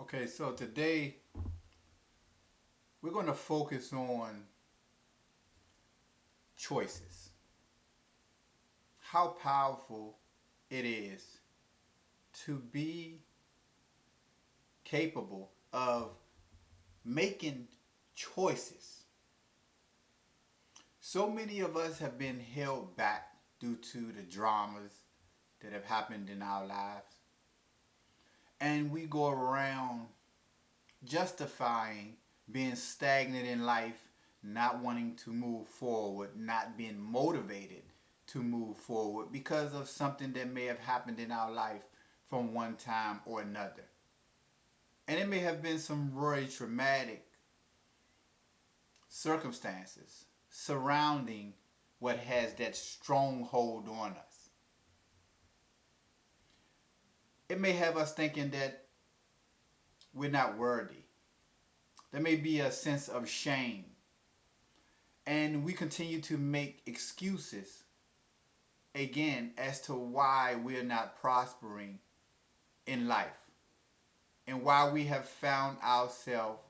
Okay, so today we're going to focus on choices. How powerful it is to be capable of making choices. So many of us have been held back due to the dramas that have happened in our lives. And we go around justifying being stagnant in life, not wanting to move forward, not being motivated to move forward because of something that may have happened in our life from one time or another. And it may have been some very traumatic circumstances surrounding what has that stronghold on us. It may have us thinking that we're not worthy. There may be a sense of shame. And we continue to make excuses again as to why we're not prospering in life and why we have found ourselves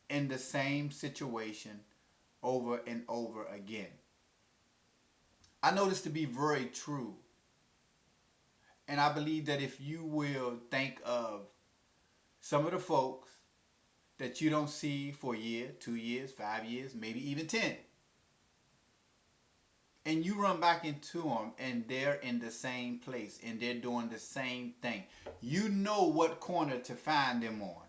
in the same situation over and over again. I know this to be very true. And I believe that if you will think of some of the folks that you don't see for a year, 2 years, 5 years, maybe even 10, and you run back into them and they're in the same place and they're doing the same thing, you know what corner to find them on.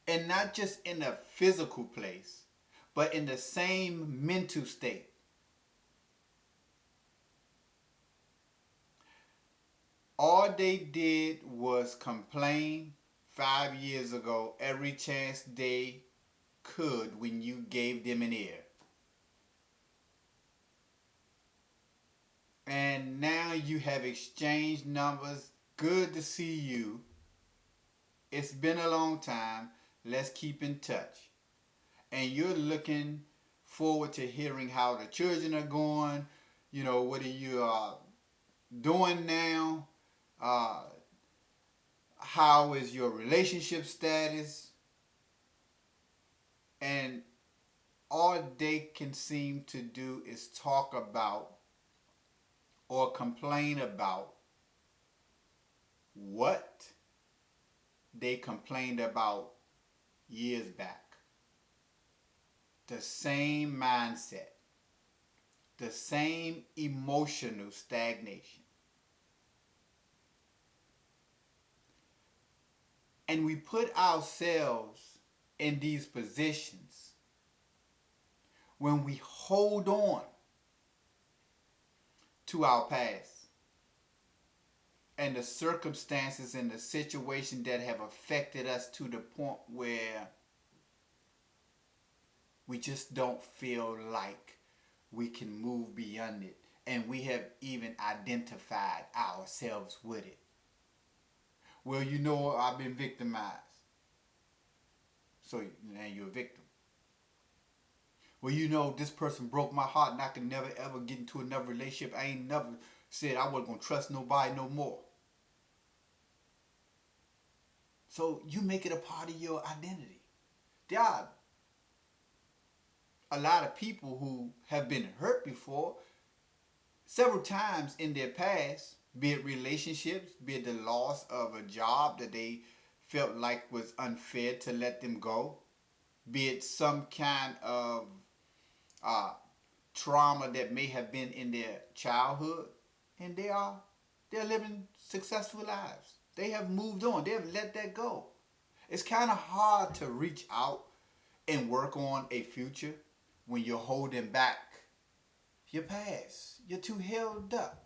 And not just in a physical place, but in the same mental state. All they did was complain 5 years ago every chance they could when you gave them an ear. And now you have exchanged numbers. Good to see you. It's been a long time. Let's keep in touch. And you're looking forward to hearing how the children are going. You know, what are you doing now? How is your relationship status? And all they can seem to do is talk about or complain about what they complained about years back. The same mindset, the same emotional stagnation. And we put ourselves in these positions when we hold on to our past and the circumstances and the situation that have affected us to the point where we just don't feel like we can move beyond it, and we have even identified ourselves with it. Well, you know, I've been victimized, so now you're a victim. Well, you know, this person broke my heart and I can never ever get into another relationship. I ain't never said I wasn't going to trust nobody no more. So you make it a part of your identity. There are a lot of people who have been hurt before several times in their past, be it relationships, be it the loss of a job that they felt like was unfair to let them go, be it some kind of trauma that may have been in their childhood, and they're living successful lives. They have moved on. They have let that go. It's kind of hard to reach out and work on a future when you're holding back your past. You're too held up.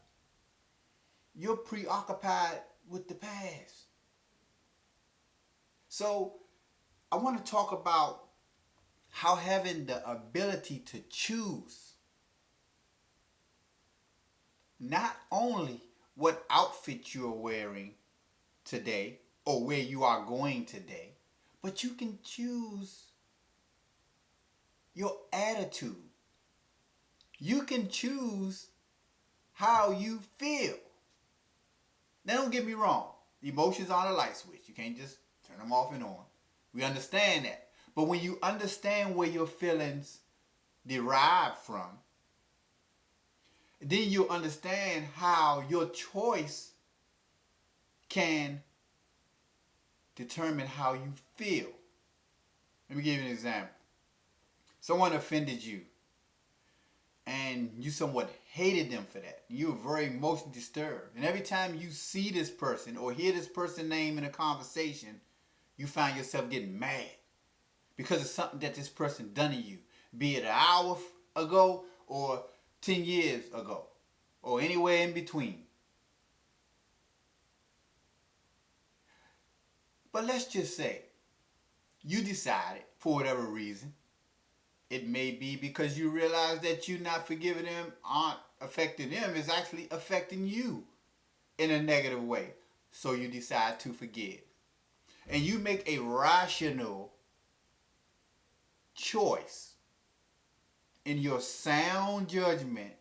You're preoccupied with the past. So I want to talk about how having the ability to choose not only what outfit you're wearing today or where you are going today, but you can choose your attitude. You can choose how you feel. Now, don't get me wrong. Emotions aren't a light switch. You can't just turn them off and on. We understand that. But when you understand where your feelings derive from, then you understand how your choice can determine how you feel. Let me give you an example. Someone offended you and you somewhat hated them for that. You were very emotionally disturbed. And every time you see this person or hear this person's name in a conversation, you find yourself getting mad because of something that this person done to you, be it an hour ago or 10 years ago or anywhere in between. But let's just say you decided, for whatever reason, it may be because you realize that you not forgiving them aren't affecting them, it's actually affecting you in a negative way. So you decide to forgive. And you make a rational choice in your sound judgment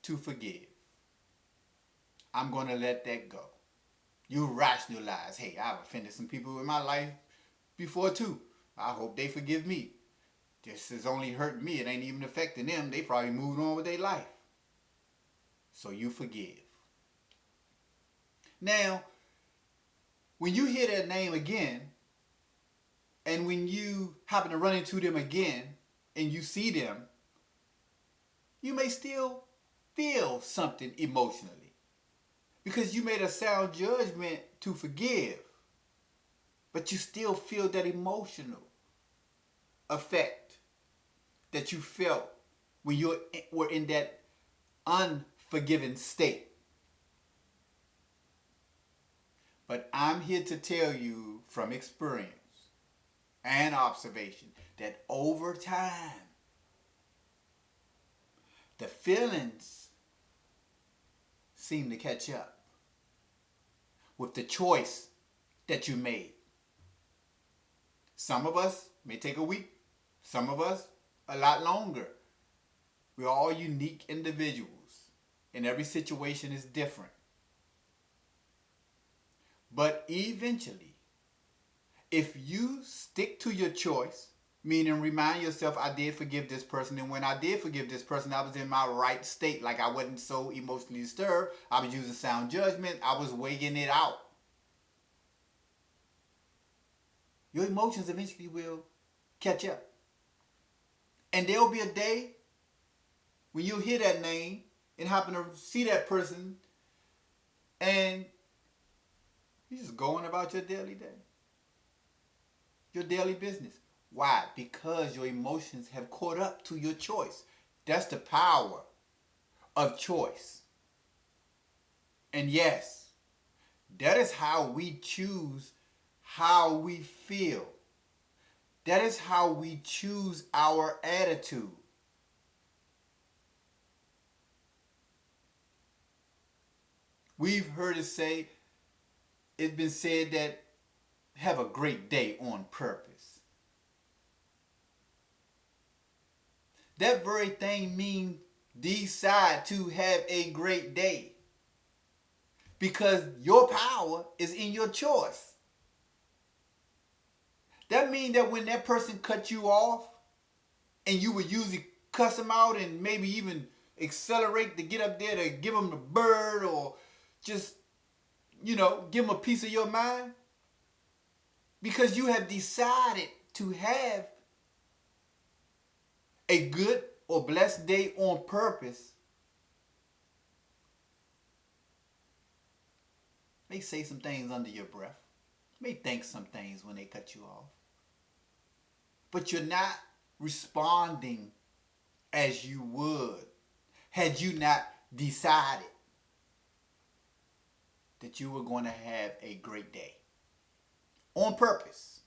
to forgive. I'm going to let that go. You rationalize, hey, I've offended some people in my life before too. I hope they forgive me. This is only hurting me. It ain't even affecting them. They probably moved on with their life. So you forgive. Now, when you hear that name again, and when you happen to run into them again, and you see them, you may still feel something emotionally. Because you made a sound judgment to forgive. But you still feel that emotional effect that you felt when you were in that unforgiven state. But I'm here to tell you from experience and observation that over time, the feelings seem to catch up with the choice that you made. Some of us may take a week, some of us a lot longer. We're all unique individuals, and every situation is different. But eventually, if you stick to your choice, meaning remind yourself, I did forgive this person, and when I did forgive this person, I was in my right state, like I wasn't so emotionally disturbed. I was using sound judgment. I was weighing it out. Your emotions eventually will catch up. And there'll be a day when you'll hear that name and happen to see that person and you're just going about your daily day. Your daily business. Why? Because your emotions have caught up to your choice. That's the power of choice. And yes, that is how we choose how we feel. That is how we choose our attitude. We've heard it's been said that have a great day on purpose. That very thing means decide to have a great day. Because your power is in your choice. That means that when that person cut you off and you would usually cuss them out and maybe even accelerate to get up there to give them the bird or just, give them a piece of your mind. Because you have decided to have a good or blessed day on purpose. May say some things under your breath. May think some things when they cut you off. But you're not responding as you would had you not decided that you were going to have a great day. On purpose.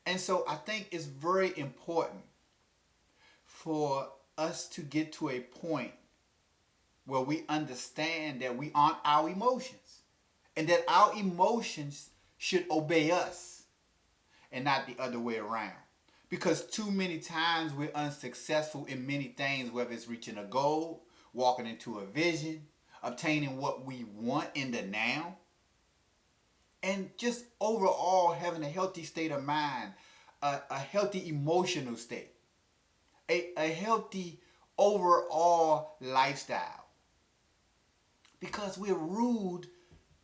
And so I think it's very important for us to get to a point where we understand that we aren't our emotions and that our emotions should obey us and not the other way around. Because too many times we're unsuccessful in many things, whether it's reaching a goal, walking into a vision, obtaining what we want in the now, and just overall having a healthy state of mind, a healthy emotional state, a healthy overall lifestyle. Because we're ruled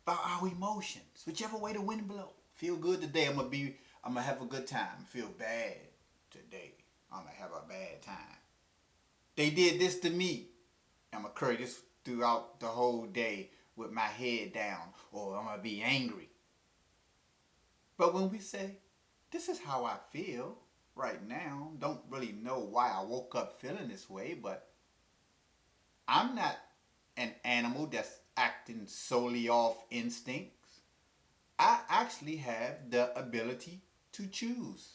by our emotions, whichever way the wind blows. Feel good today, I'm gonna have a good time. Feel bad today, I'm gonna have a bad time. They did this to me, I'm gonna carry this throughout the whole day with my head down, or I'm gonna be angry. But when we say, this is how I feel right now, don't really know why I woke up feeling this way, but I'm not an animal that's acting solely off instincts. I actually have the ability to choose.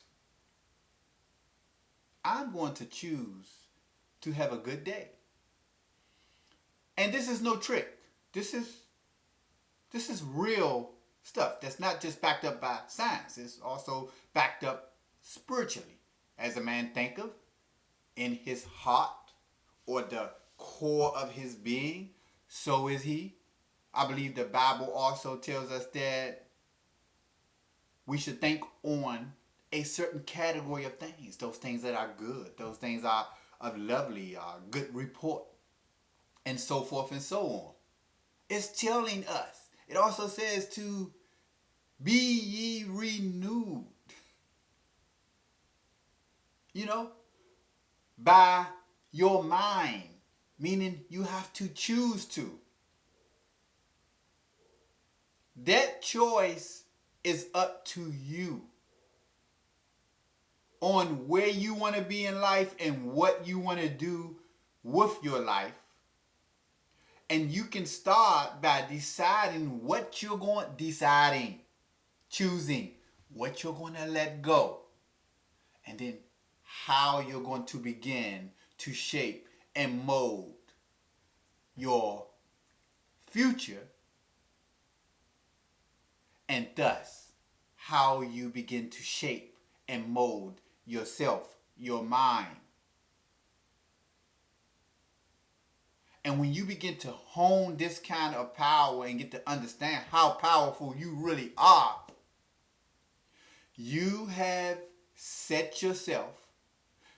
I'm going to choose to have a good day. And this is no trick. This is real stuff that's not just backed up by science. It's also backed up spiritually. As a man thinketh in his heart, or the core of his being, so is he. I believe the Bible also tells us that we should think on a certain category of things. Those things that are good. Those things are of lovely, good report. And so forth and so on. It's telling us. It also says to be ye renewed. You know, by your mind. Meaning you have to choose to. That choice is up to you on where you want to be in life and what you want to do with your life. And you can start by deciding what you're going, choosing what you're going to let go. And then how you're going to begin to shape and mold your future, and thus how you begin to shape and mold yourself, your mind. And when you begin to hone this kind of power and get to understand how powerful you really are, you have set yourself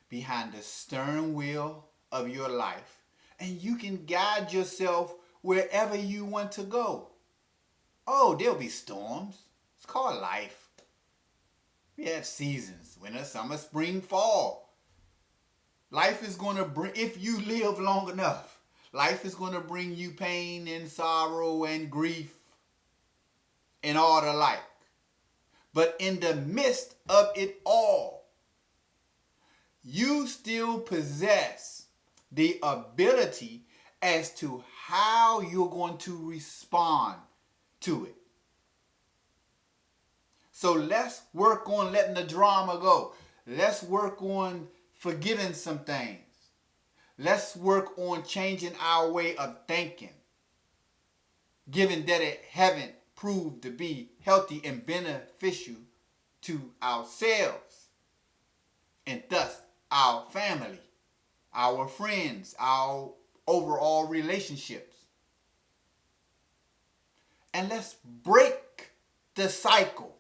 behind the stern wheel of your life, and you can guide yourself wherever you want to go. Oh, there'll be storms. It's called life. We have seasons: winter, summer, spring, fall. Life is going to bring, if you live long enough, life is going to bring you pain and sorrow and grief and all the like. But in the midst of it all, you still possess the ability as to how you're going to respond to it. So let's work on letting the drama go. Let's work on forgetting some things. Let's work on changing our way of thinking, given that it haven't proved to be healthy and beneficial to ourselves, and thus our family, our friends, our overall relationships. And let's break the cycle